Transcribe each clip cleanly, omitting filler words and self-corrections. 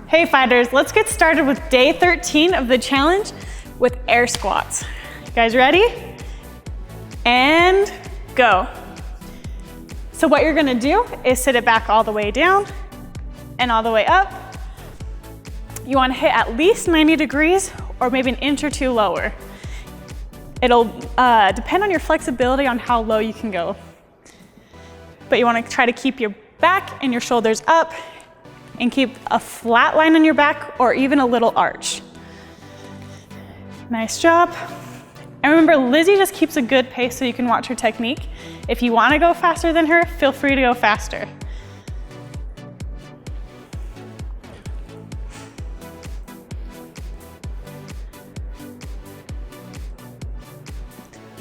Hey fighters, let's get started with day 13 of the challenge with air squats. You guys ready? And go. So what you're gonna do is sit it back all the way down and all the way up. You wanna hit at least 90 degrees or maybe an inch or two lower. It'll depend on your flexibility on how low you can go. But you wanna try to keep your back and your shoulders up and keep a flat line on your back or even a little arch. Nice job. And remember, Lizzie just keeps a good pace so you can watch her technique. If you want to go faster than her, feel free to go faster.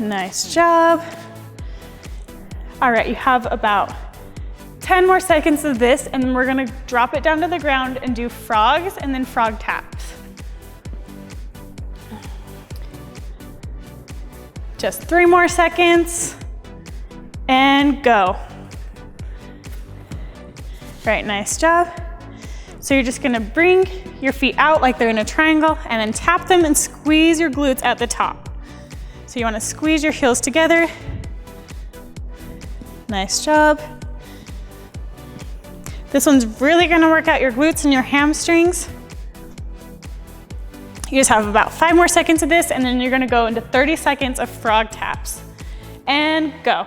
Nice job. All right, you have about 10 more seconds of this, and then we're gonna drop it down to the ground and do frogs and then frog taps. Just 3 more seconds, and go. Right, nice job. So you're just gonna bring your feet out like they're in a triangle and then tap them and squeeze your glutes at the top. So you wanna squeeze your heels together. Nice job. This one's really gonna work out your glutes and your hamstrings. You just have about 5 more seconds of this, and then you're gonna go into 30 seconds of frog taps. And go.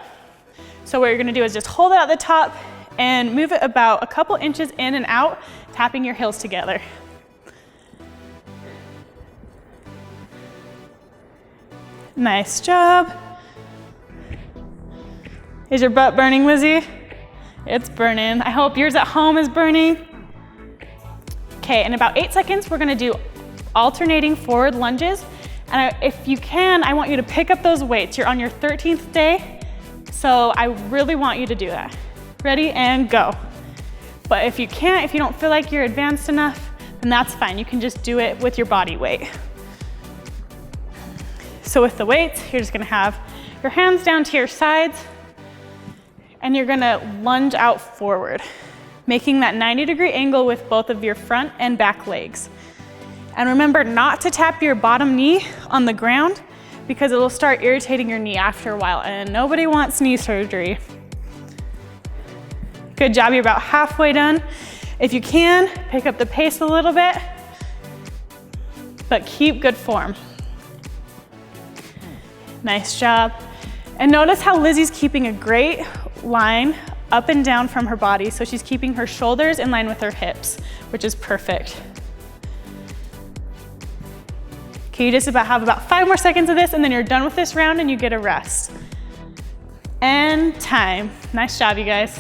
So what you're gonna do is just hold it at the top and move it about a couple inches in and out, tapping your heels together. Nice job. Is your butt burning, Lizzie? It's burning. I hope yours at home is burning. Okay, in about 8 seconds, we're gonna do alternating forward lunges. And if you can, I want you to pick up those weights. You're on your 13th day, so I really want you to do that. Ready, and go. But if you can't, if you don't feel like you're advanced enough, then that's fine. You can just do it with your body weight. So with the weights, you're just gonna have your hands down to your sides, and you're gonna lunge out forward, making that 90-degree angle with both of your front and back legs. And remember not to tap your bottom knee on the ground because it'll start irritating your knee after a while, and nobody wants knee surgery. Good job, you're about halfway done. If you can, pick up the pace a little bit, but keep good form. Nice job. And notice how Lizzie's keeping a great line up and down from her body, so she's keeping her shoulders in line with her hips, which is perfect. Okay, you just have about 5 more seconds of this, and then you're done with this round and you get a rest. And time. Nice job, you guys.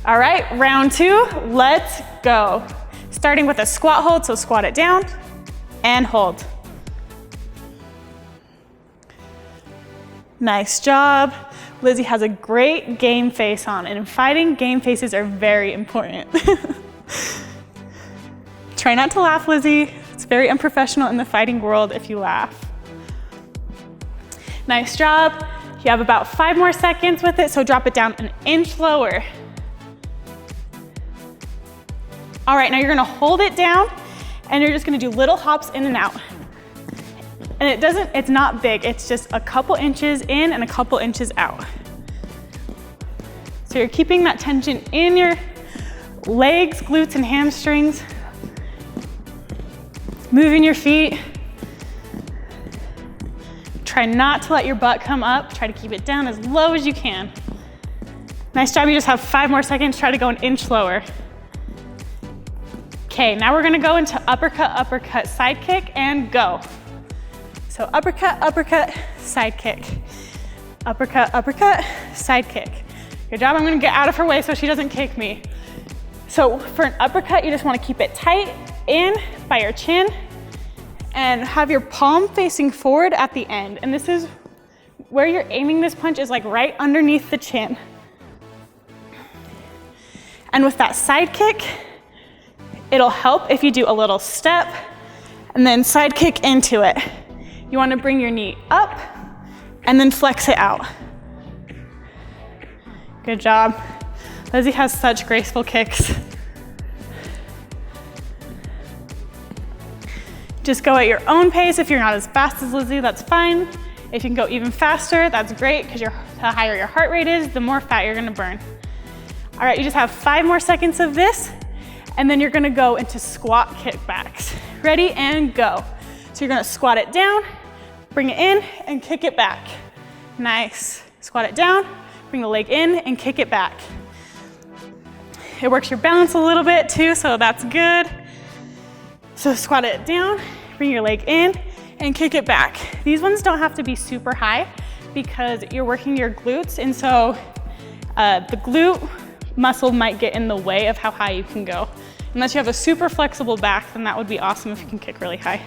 All right, round 2, let's go. Starting with a squat hold, so squat it down and hold. Nice job. Lizzie has a great game face on, and in fighting, game faces are very important. Try not to laugh, Lizzie. It's very unprofessional in the fighting world if you laugh. Nice job. You have about 5 more seconds with it, so drop it down an inch lower. All right, now you're gonna hold it down and you're just gonna do little hops in and out. And it's not big, it's just a couple inches in and a couple inches out. So you're keeping that tension in your legs, glutes, and hamstrings. Moving your feet. Try not to let your butt come up. Try to keep it down as low as you can. Nice job, you just have 5 more seconds. Try to go an inch lower. Okay, now we're gonna go into uppercut, uppercut, side kick, and go. So uppercut, uppercut, side kick. Uppercut, uppercut, side kick. Good job, I'm gonna get out of her way so she doesn't kick me. So for an uppercut, you just wanna keep it tight in by your chin and have your palm facing forward at the end. And this is where you're aiming this punch, is like right underneath the chin. And with that side kick, it'll help if you do a little step and then side kick into it. You wanna bring your knee up and then flex it out. Good job. Lizzie has such graceful kicks. Just go at your own pace. If you're not as fast as Lizzie, that's fine. If you can go even faster, that's great, because the higher your heart rate is, the more fat you're gonna burn. All right, you just have 5 more seconds of this, and then you're gonna go into squat kickbacks. Ready, and go. So you're gonna squat it down, bring it in, and kick it back. Nice. Squat it down, bring the leg in, and kick it back. It works your balance a little bit too, so that's good. So squat it down, bring your leg in, and kick it back. These ones don't have to be super high because you're working your glutes, and so the glute muscle might get in the way of how high you can go. Unless you have a super flexible back, then that would be awesome if you can kick really high.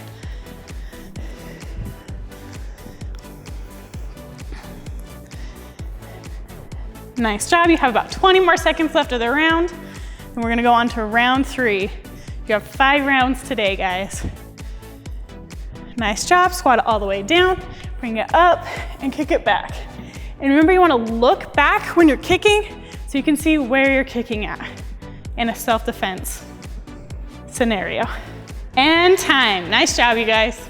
Nice job, you have about 20 more seconds left of the round, and we're gonna go on to round 3. You have 5 rounds today, guys. Nice job, squat it all the way down, bring it up, and kick it back. And remember, you wanna look back when you're kicking so you can see where you're kicking at in a self-defense scenario. And time. Nice job, you guys.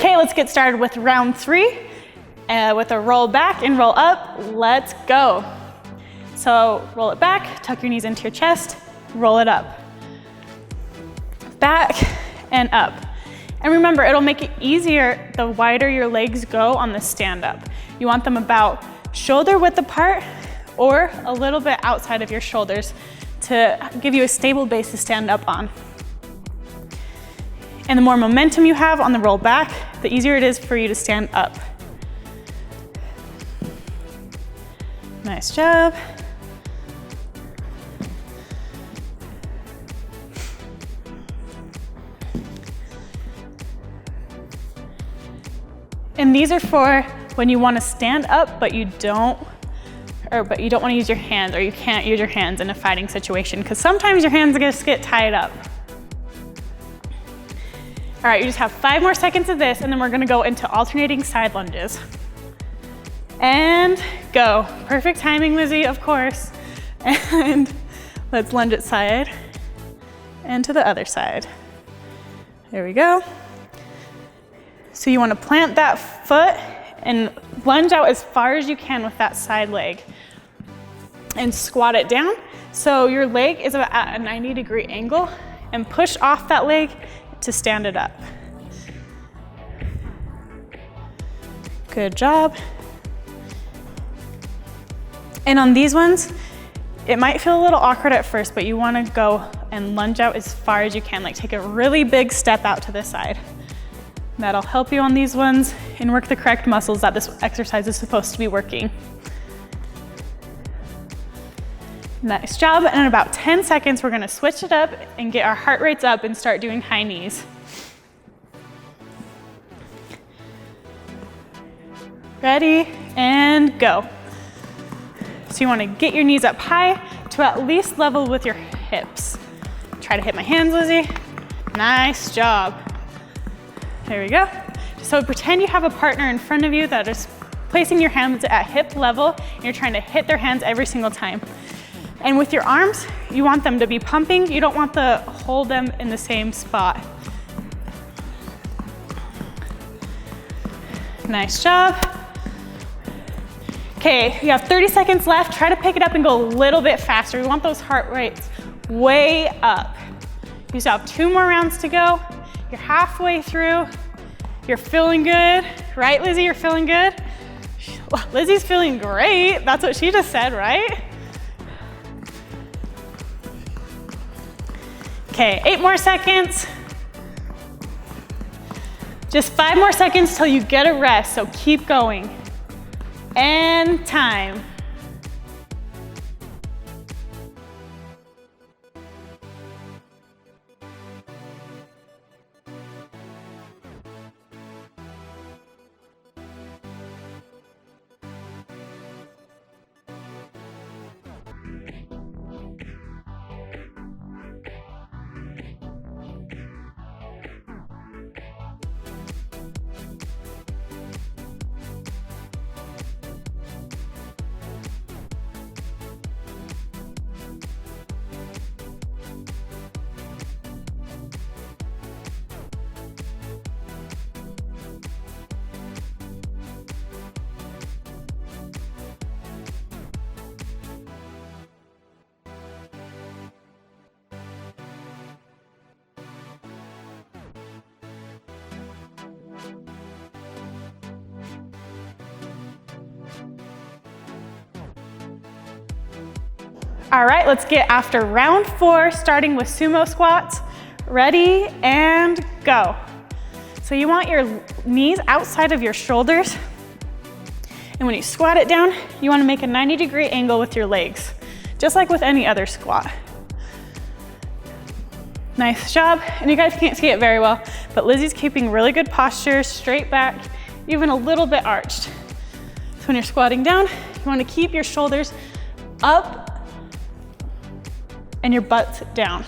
Okay, let's get started with round 3 with a roll back and roll up. Let's go. So roll it back, tuck your knees into your chest, roll it up. Back and up. And remember, it'll make it easier the wider your legs go on the stand up. You want them about shoulder width apart or a little bit outside of your shoulders to give you a stable base to stand up on. And the more momentum you have on the roll back, the easier it is for you to stand up. Nice job. And these are for when you want to stand up, but you don't want to use your hands, or you can't use your hands in a fighting situation, because sometimes your hands just get tied up. All right, you just have 5 more seconds of this, and then we're gonna go into alternating side lunges. And go. Perfect timing, Lizzie, of course. And let's lunge it side and to the other side. There we go. So you wanna plant that foot and lunge out as far as you can with that side leg. And squat it down. So your leg is at a 90-degree angle, and push off that leg to stand it up. Good job. And on these ones, it might feel a little awkward at first, but you wanna go and lunge out as far as you can, like take a really big step out to the side. That'll help you on these ones and work the correct muscles that this exercise is supposed to be working. Nice job, and in about 10 seconds, we're gonna switch it up and get our heart rates up and start doing high knees. Ready, and go. So you wanna get your knees up high to at least level with your hips. Try to hit my hands, Lizzie. Nice job. There we go. So pretend you have a partner in front of you that is placing your hands at hip level, and you're trying to hit their hands every single time. And with your arms, you want them to be pumping. You don't want to hold them in the same spot. Nice job. Okay, you have 30 seconds left. Try to pick it up and go a little bit faster. We want those heart rates way up. You still have 2 more rounds to go. You're halfway through. You're feeling good, right, Lizzie? You're feeling good? Lizzie's feeling great. That's what she just said, right? Okay, 8 more seconds. Just 5 more seconds till you get a rest, so keep going. And time. All right, let's get after round 4, starting with sumo squats. Ready, and go. So you want your knees outside of your shoulders. And when you squat it down, you want to make a 90-degree angle with your legs, just like with any other squat. Nice job. And you guys can't see it very well, but Lizzie's keeping really good posture, straight back, even a little bit arched. So when you're squatting down, you want to keep your shoulders up and your butt down.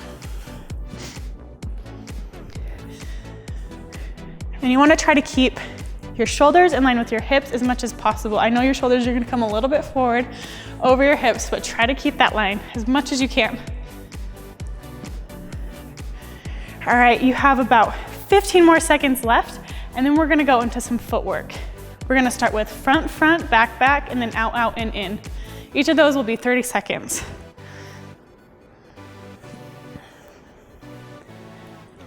And you want to try to keep your shoulders in line with your hips as much as possible. I know your shoulders are going to come a little bit forward over your hips, but try to keep that line as much as you can. All right, you have about 15 more seconds left, and then we're going to go into some footwork. We're going to start with front, front, back, back, and then out, out, and in. Each of those will be 30 seconds.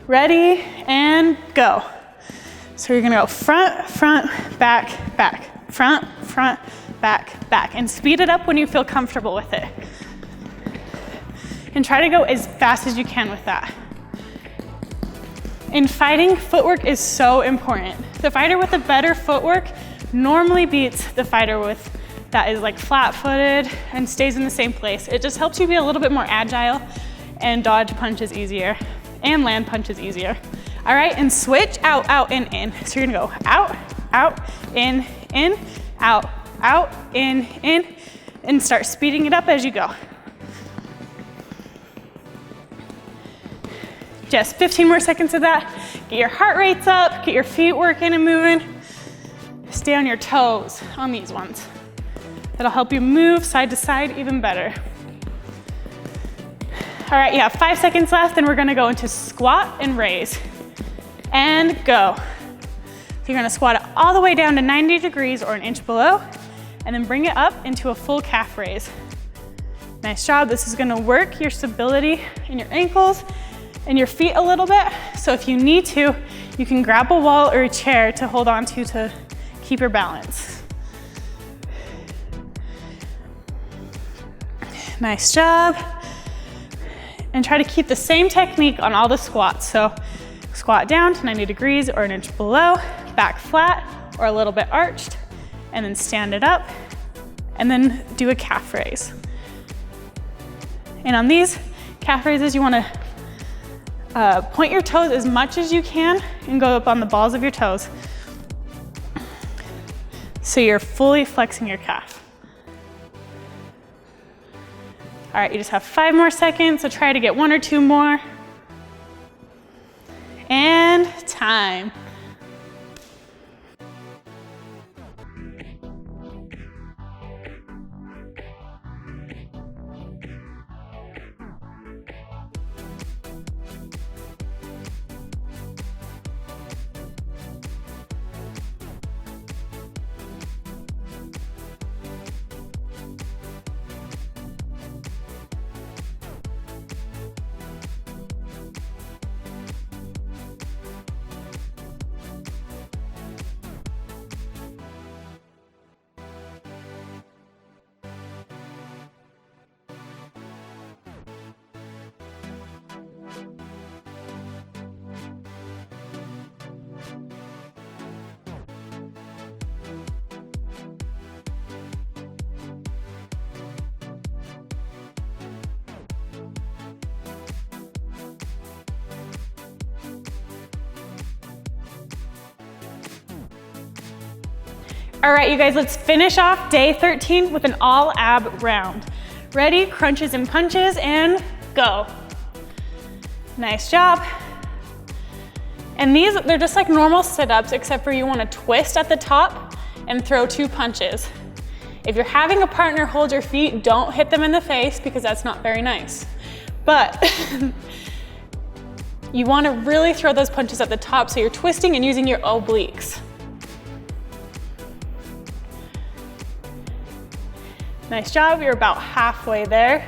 Ready, and go. So you're gonna go front, front, back, back, front, front, back, back, and speed it up when you feel comfortable with it. And try to go as fast as you can with that. In fighting, footwork is so important. The fighter with the better footwork normally beats the fighter that is like flat-footed and stays in the same place. It just helps you be a little bit more agile and dodge punches easier and land punches easier. All right, and switch out, out, in. So you're gonna go out, out, in, out, out, in, and start speeding it up as you go. Just 15 more seconds of that. Get your heart rates up, get your feet working and moving. Stay on your toes on these ones. That'll help you move side to side even better. All right, you have 5 seconds left, and we're gonna go into squat and raise. And go. So you're gonna squat it all the way down to 90 degrees or an inch below, and then bring it up into a full calf raise. Nice job. This is gonna work your stability in your ankles and your feet a little bit. So if you need to, you can grab a wall or a chair to hold on to keep your balance. Nice job. And try to keep the same technique on all the squats. So squat down to 90 degrees or an inch below, back flat or a little bit arched, and then stand it up, and then do a calf raise. And on these calf raises, you wanna point your toes as much as you can and go up on the balls of your toes. So you're fully flexing your calf. All right, you just have 5 more seconds, so try to get 1 or 2 more. And time. All right, you guys, let's finish off day 13 with an all ab round. Ready? Crunches and punches, and go. Nice job. And these, they're just like normal sit-ups, except for you wanna twist at the top and throw 2 punches. If you're having a partner hold your feet, don't hit them in the face because that's not very nice. But you wanna really throw those punches at the top so you're twisting and using your obliques. Nice job, you're about halfway there.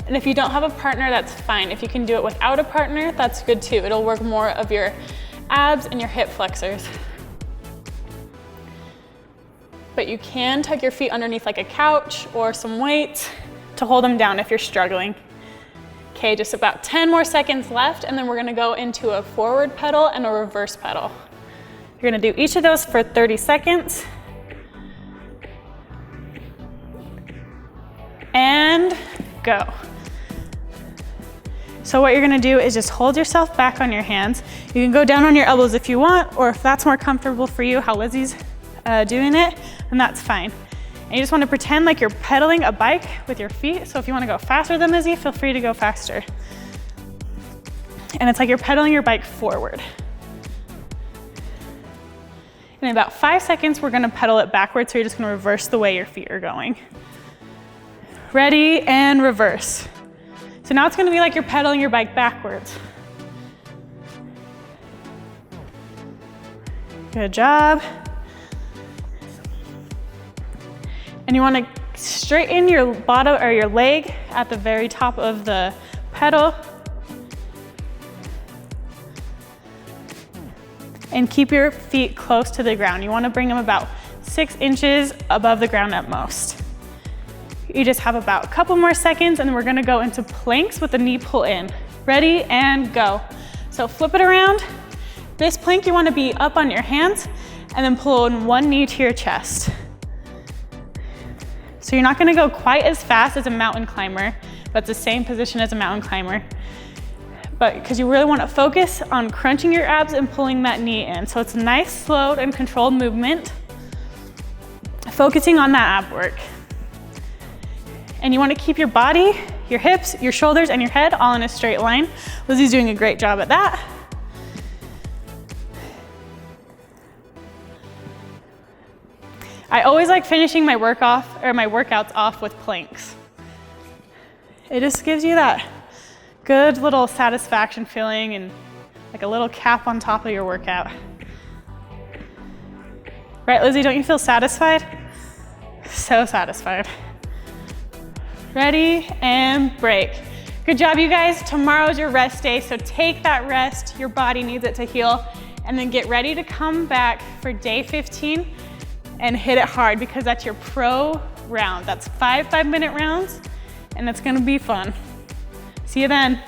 And if you don't have a partner, that's fine. If you can do it without a partner, that's good too. It'll work more of your abs and your hip flexors. But you can tuck your feet underneath like a couch or some weights to hold them down if you're struggling. Okay, just about 10 more seconds left, and then we're gonna go into a forward pedal and a reverse pedal. You're gonna do each of those for 30 seconds. And go. So what you're gonna do is just hold yourself back on your hands. You can go down on your elbows if you want, or if that's more comfortable for you, how Lizzie's doing it, then that's fine. And you just wanna pretend like you're pedaling a bike with your feet. So if you wanna go faster than Lizzie, feel free to go faster. And it's like you're pedaling your bike forward. In about 5 seconds, we're gonna pedal it backwards, so you're just gonna reverse the way your feet are going. Ready, and reverse. So now it's gonna be like you're pedaling your bike backwards. Good job. And you wanna straighten your bottom or your leg at the very top of the pedal. And keep your feet close to the ground. You wanna bring them about 6 inches above the ground at most. You just have about a couple more seconds, and then we're gonna go into planks with the knee pull in. Ready, and go. So flip it around. This plank, you wanna be up on your hands and then pull in one knee to your chest. So you're not gonna go quite as fast as a mountain climber, but it's the same position as a mountain climber. But because you really wanna focus on crunching your abs and pulling that knee in. So it's a nice, slow, and controlled movement, focusing on that ab work. And you wanna keep your body, your hips, your shoulders, and your head all in a straight line. Lizzie's doing a great job at that. I always like finishing my workouts off with planks. It just gives you that good little satisfaction feeling and like a little cap on top of your workout. Right, Lizzie, don't you feel satisfied? So satisfied. Ready, and break. Good job, you guys. Tomorrow's your rest day, so take that rest. Your body needs it to heal, and then get ready to come back for day 15 and hit it hard because that's your pro round. That's 5 5-minute rounds, and it's gonna be fun. See you then.